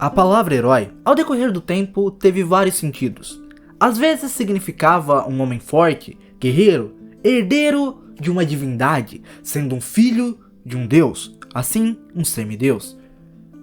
A palavra herói, ao decorrer do tempo, teve vários sentidos. Às vezes significava um homem forte, guerreiro, herdeiro de uma divindade, sendo um filho de um deus, assim um semideus.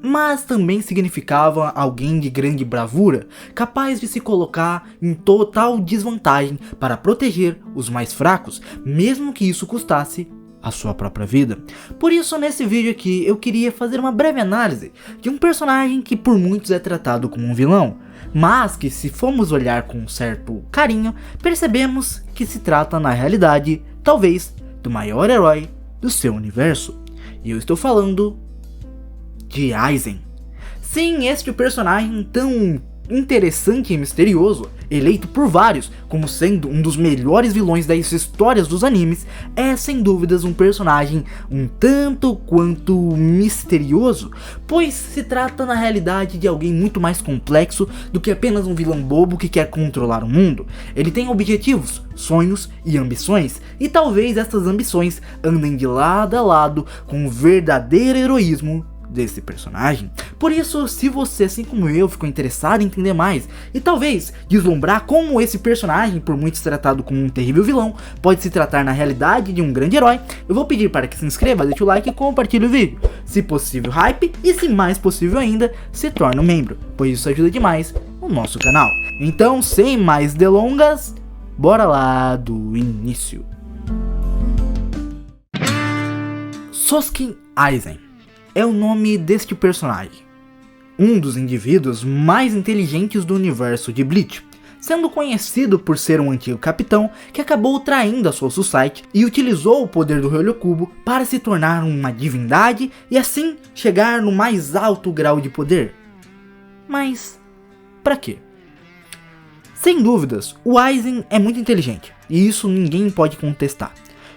Mas também significava alguém de grande bravura, capaz de se colocar em total desvantagem para proteger os mais fracos, mesmo que isso custasse a sua própria vida. Por isso, nesse vídeo aqui, eu queria fazer uma breve análise de um personagem que por muitos é tratado como um vilão, mas que, se formos olhar com um certo carinho, percebemos que se trata na realidade, talvez, do maior herói do seu universo. E eu estou falando de Aizen. Sim, este personagem tão interessante e misterioso, eleito por vários como sendo um dos melhores vilões das histórias dos animes, é sem dúvidas um personagem um tanto quanto misterioso, pois se trata na realidade de alguém muito mais complexo do que apenas um vilão bobo que quer controlar o mundo. Ele tem objetivos, sonhos e ambições, e talvez essas ambições andem de lado a lado com o verdadeiro heroísmo desse personagem. Por isso, se você, assim como eu, ficou interessado em entender mais e talvez deslumbrar como esse personagem, por muitos tratado como um terrível vilão, pode se tratar na realidade de um grande herói, eu vou pedir para que se inscreva, deixe o like e compartilhe o vídeo. Se possível, hype, e se mais possível ainda, se torne um membro, pois isso ajuda demais o nosso canal. Então, sem mais delongas, bora lá do início. Sosken Aizen é o nome deste personagem, um dos indivíduos mais inteligentes do universo de Bleach, sendo conhecido por ser um antigo capitão que acabou traindo a Soul Society e utilizou o poder do Ryokubo para se tornar uma divindade e assim chegar no mais alto grau de poder. Mas para quê? Sem dúvidas, o Aizen é muito inteligente, e isso ninguém pode contestar.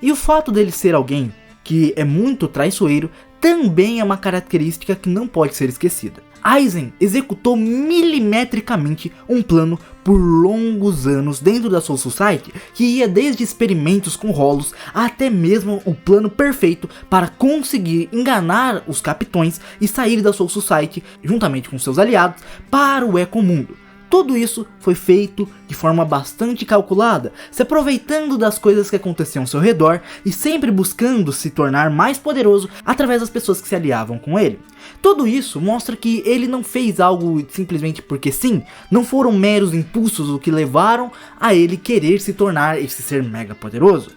E o fato dele ser alguém que é muito traiçoeiro também é uma característica que não pode ser esquecida. Aizen executou milimetricamente um plano por longos anos dentro da Soul Society, que ia desde experimentos com rolos até mesmo o plano perfeito para conseguir enganar os capitões e sair da Soul Society juntamente com seus aliados para o Ecomundo. Tudo isso foi feito de forma bastante calculada, se aproveitando das coisas que aconteciam ao seu redor e sempre buscando se tornar mais poderoso através das pessoas que se aliavam com ele. Tudo isso mostra que ele não fez algo simplesmente porque sim, não foram meros impulsos o que levaram a ele querer se tornar esse ser mega poderoso.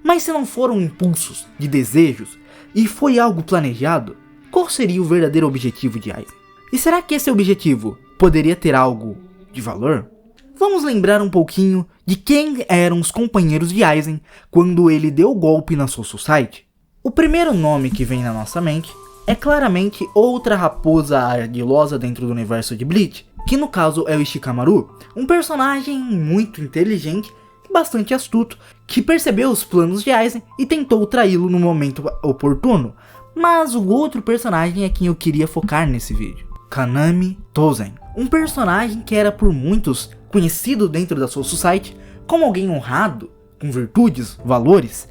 Mas se não foram impulsos de desejos e foi algo planejado, qual seria o verdadeiro objetivo de Aizen? E será que esse objetivo poderia ter algo de valor? Vamos lembrar um pouquinho de quem eram os companheiros de Aizen quando ele deu o golpe na Soul Society. O primeiro nome que vem na nossa mente é claramente outra raposa ardilosa dentro do universo de Bleach, que no caso é o Ishikamaru, um personagem muito inteligente e bastante astuto, que percebeu os planos de Aizen e tentou traí-lo no momento oportuno. Mas o outro personagem é quem eu queria focar nesse vídeo: Kaname Touzen, um personagem que era por muitos conhecido dentro da Soul Society como alguém honrado, com virtudes, valores,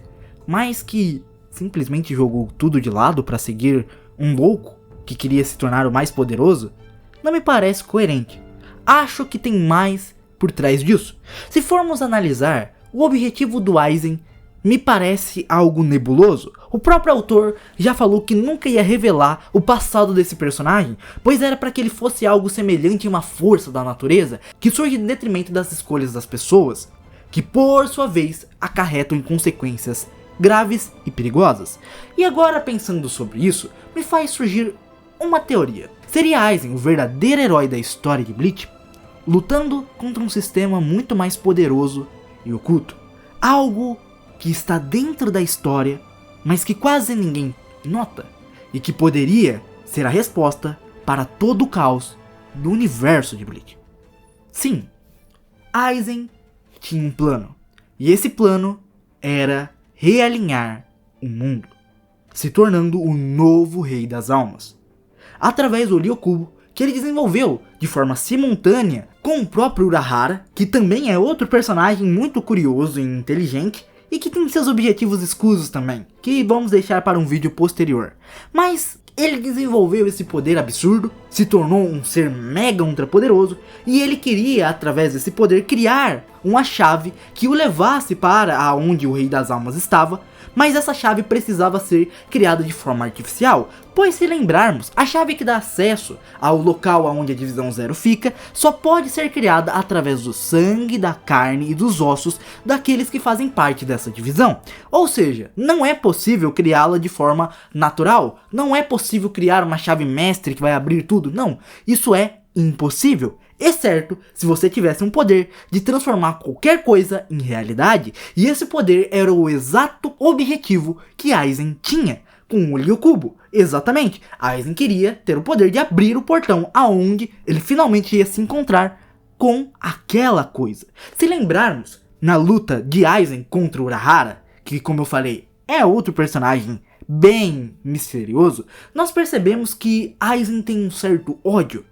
mas que simplesmente jogou tudo de lado para seguir um louco que queria se tornar o mais poderoso. Não me parece coerente. Acho que tem mais por trás disso. Se formos analisar, o objetivo do Aizen me parece algo nebuloso. O próprio autor já falou que nunca ia revelar o passado desse personagem, pois era para que ele fosse algo semelhante a uma força da natureza que surge em detrimento das escolhas das pessoas, que por sua vez acarretam em consequências graves e perigosas. E agora, pensando sobre isso, me faz surgir uma teoria. Seria Aizen o verdadeiro herói da história de Bleach, lutando contra um sistema muito mais poderoso e oculto? Algo que está dentro da história, mas que quase ninguém nota, e que poderia ser a resposta para todo o caos do universo de Bleach. Sim, Aizen tinha um plano, e esse plano era realinhar o mundo, se tornando o novo rei das almas, através do Ryokubo, que ele desenvolveu de forma simultânea com o próprio Urahara, que também é outro personagem muito curioso e inteligente, e que tem seus objetivos escusos também, que vamos deixar para um vídeo posterior. Mas Ele desenvolveu esse poder absurdo, se tornou um ser mega ultra poderoso, e ele queria, através desse poder, criar uma chave que o levasse para aonde o Rei das Almas estava, mas essa chave precisava ser criada de forma artificial, pois se lembrarmos, a chave que dá acesso ao local onde a Divisão Zero fica, só pode ser criada através do sangue, da carne e dos ossos daqueles que fazem parte dessa divisão. Ou seja, não é possível criá-la de forma natural, não é possível criar uma chave mestre que vai abrir tudo, não, isso é impossível. Exceto se você tivesse um poder de transformar qualquer coisa em realidade, e esse poder era o exato objetivo que Aizen tinha com o Ryukubo. Exatamente, Aizen queria ter o poder de abrir o portão aonde ele finalmente ia se encontrar com aquela coisa. Se lembrarmos, na luta de Aizen contra o Urahara, que como eu falei, é outro personagem bem misterioso, nós percebemos que Aizen tem um certo ódio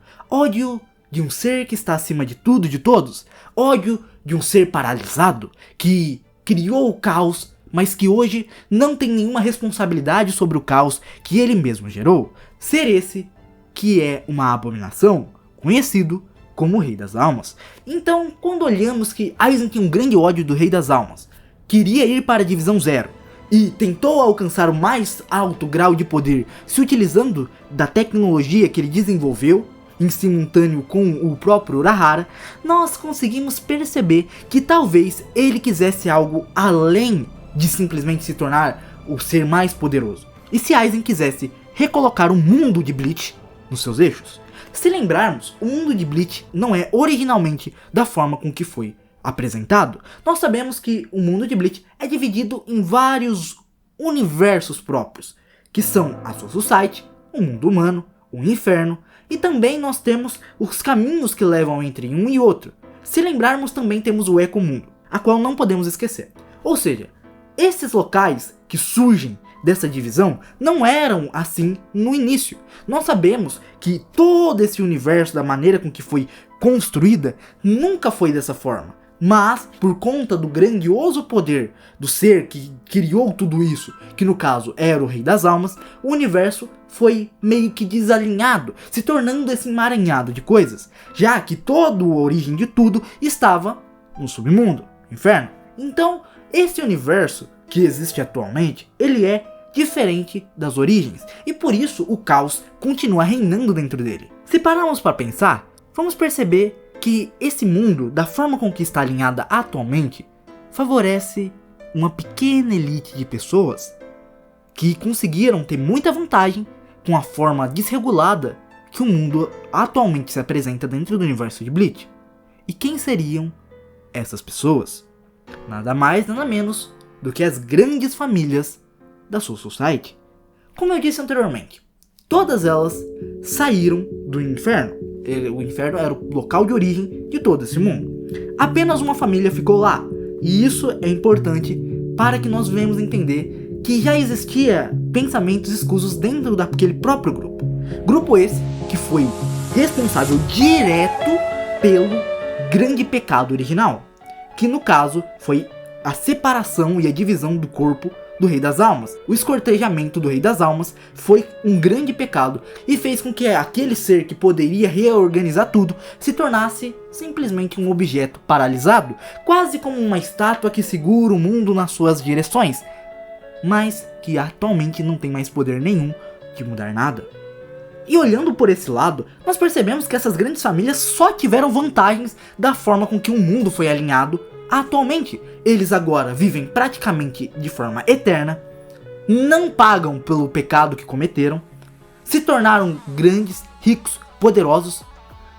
de um ser que está acima de tudo e de todos, ódio de um ser paralisado, que criou o caos, mas que hoje não tem nenhuma responsabilidade sobre o caos que ele mesmo gerou. Ser esse que é uma abominação, conhecido como o Rei das Almas. Então, quando olhamos que Aizen tem um grande ódio do Rei das Almas, queria ir para a Divisão Zero, e tentou alcançar o mais alto grau de poder se utilizando da tecnologia que ele desenvolveu, em simultâneo com o próprio Urahara, nós conseguimos perceber que talvez ele quisesse algo além de simplesmente se tornar o ser mais poderoso. E se Aizen quisesse recolocar o mundo de Bleach nos seus eixos? Se lembrarmos, o mundo de Bleach não é originalmente da forma com que foi apresentado. Nós sabemos que o mundo de Bleach é dividido em vários universos próprios, que são a Soul Society, o mundo humano, o inferno, e também nós temos os caminhos que levam entre um e outro. Se lembrarmos, também temos o Ecomundo, a qual não podemos esquecer. Ou seja, esses locais que surgem dessa divisão não eram assim no início. Nós sabemos que todo esse universo, da maneira com que foi construída, nunca foi dessa forma. Mas, por conta do grandioso poder do ser que criou tudo isso, que no caso era o Rei das Almas, o universo foi meio que desalinhado, se tornando esse emaranhado de coisas, já que toda a origem de tudo estava no submundo, no inferno. Então, esse universo que existe atualmente, ele é diferente das origens, e por isso o caos continua reinando dentro dele. Se pararmos para pensar, vamos perceber que esse mundo, da forma com que está alinhada atualmente, favorece uma pequena elite de pessoas que conseguiram ter muita vantagem com a forma desregulada que o mundo atualmente se apresenta dentro do universo de Bleach. E quem seriam essas pessoas? Nada mais, nada menos do que as grandes famílias da Soul Society. Como eu disse anteriormente, todas elas saíram do inferno. O inferno era o local de origem de todo esse mundo. Apenas uma família ficou lá, e isso é importante para que nós venhamos entender que já existia pensamentos escusos dentro daquele próprio grupo. Grupo esse que foi responsável direto pelo grande pecado original, que no caso foi a separação e a divisão do corpo do Rei das Almas. O escortejamento do Rei das Almas foi um grande pecado e fez com que aquele ser que poderia reorganizar tudo se tornasse simplesmente um objeto paralisado, quase como uma estátua que segura o mundo nas suas direções, mas que atualmente não tem mais poder nenhum de mudar nada. E olhando por esse lado, nós percebemos que essas grandes famílias só tiveram vantagens da forma com que o mundo foi alinhado atualmente. Eles agora vivem praticamente de forma eterna, não pagam pelo pecado que cometeram, se tornaram grandes, ricos, poderosos,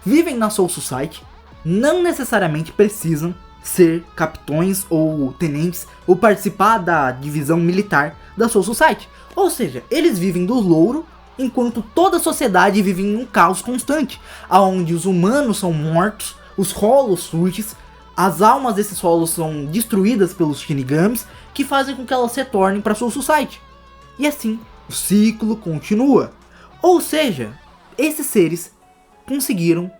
vivem na Soul Society, não necessariamente precisam ser capitões ou tenentes ou participar da divisão militar da Soul Society. Ou seja, eles vivem do louro, enquanto toda a sociedade vive em um caos constante, onde os humanos são mortos, os Hollows surgem, as almas desses Hollows são destruídas pelos Shinigamis, que fazem com que elas se tornem para Soul Society. E assim, o ciclo continua. Ou seja, esses seres conseguiram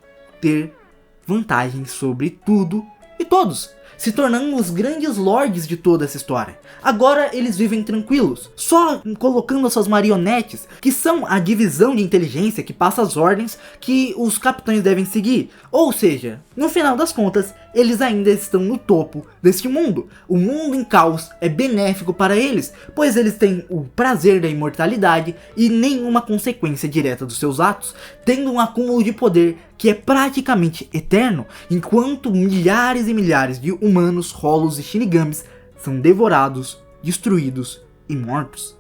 ter vantagens sobre tudo e todos. se tornando os grandes lords de toda essa história. Agora eles vivem tranquilos, só colocando as suas marionetes, que são a divisão de inteligência que passa as ordens que os capitães devem seguir. Ou seja, no final das contas, eles ainda estão no topo deste mundo. O mundo em caos é benéfico para eles, pois eles têm o prazer da imortalidade e nenhuma consequência direta dos seus atos, tendo um acúmulo de poder que é praticamente eterno, enquanto milhares e milhares de humanos, Hollows e Shinigamis são devorados, destruídos e mortos.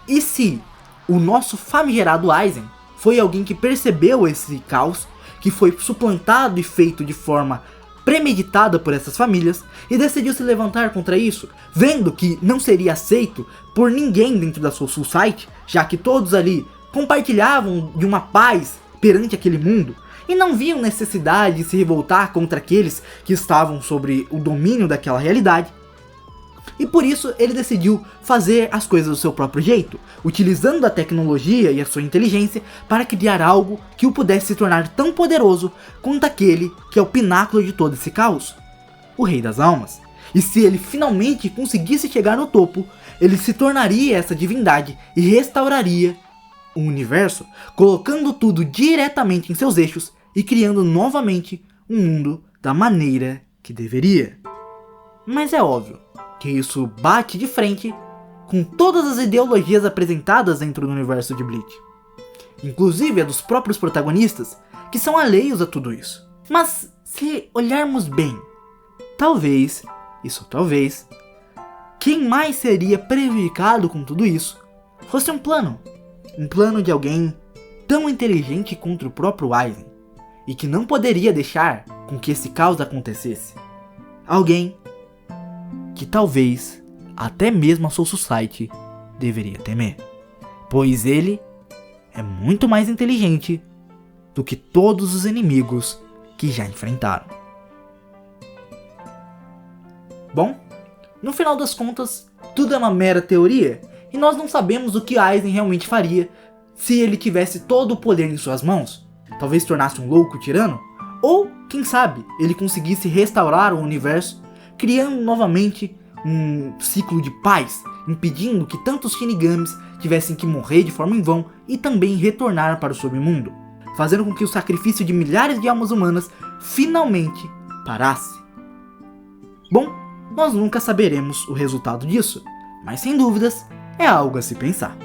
E se o nosso famigerado Aizen foi alguém que percebeu esse caos, que foi suplantado e feito de forma premeditada por essas famílias, e decidiu se levantar contra isso, vendo que não seria aceito por ninguém dentro da sua Society, já que todos ali compartilhavam de uma paz perante aquele mundo, e não viam necessidade de se revoltar contra aqueles que estavam sobre o domínio daquela realidade. E por isso ele decidiu fazer as coisas do seu próprio jeito, utilizando a tecnologia e a sua inteligência para criar algo que o pudesse se tornar tão poderoso quanto aquele que é o pináculo de todo esse caos, o Rei das Almas. E se ele finalmente conseguisse chegar no topo, ele se tornaria essa divindade e restauraria o universo, colocando tudo diretamente em seus eixos e criando novamente um mundo da maneira que deveria. Mas é óbvio que isso bate de frente com todas as ideologias apresentadas dentro do universo de Bleach, inclusive a dos próprios protagonistas, que são alheios a tudo isso. Mas se olharmos bem, talvez, e só talvez, quem mais seria prejudicado com tudo isso fosse um plano de alguém tão inteligente contra o próprio Aizen, e que não poderia deixar com que esse caos acontecesse. Alguém que talvez até mesmo a Soul Society deveria temer, pois ele é muito mais inteligente do que todos os inimigos que já enfrentaram. Bom, no final das contas, tudo é uma mera teoria, e nós não sabemos o que Aizen realmente faria se ele tivesse todo o poder em suas mãos. Talvez tornasse um louco tirano, ou, quem sabe, ele conseguisse restaurar o universo, criando novamente um ciclo de paz, impedindo que tantos Shinigamis tivessem que morrer de forma em vão e também retornar para o submundo, fazendo com que o sacrifício de milhares de almas humanas finalmente parasse. Bom, nós nunca saberemos o resultado disso, mas sem dúvidas é algo a se pensar.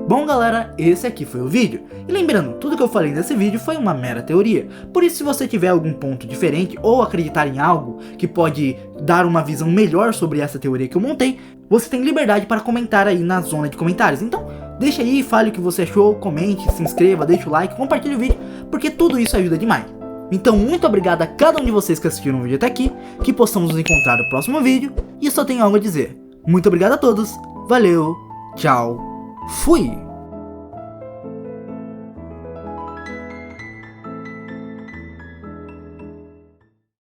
Bom galera, esse aqui foi o vídeo, e lembrando, tudo que eu falei nesse vídeo foi uma mera teoria, por isso se você tiver algum ponto diferente ou acreditar em algo que pode dar uma visão melhor sobre essa teoria que eu montei, você tem liberdade para comentar aí na zona de comentários. Então deixa aí, fale o que você achou, comente, se inscreva, deixa o like, compartilhe o vídeo, porque tudo isso ajuda demais. Então muito obrigado a cada um de vocês que assistiram o vídeo até aqui, que possamos nos encontrar no próximo vídeo, e só tenho algo a dizer. Muito obrigado a todos, valeu, tchau. Fui!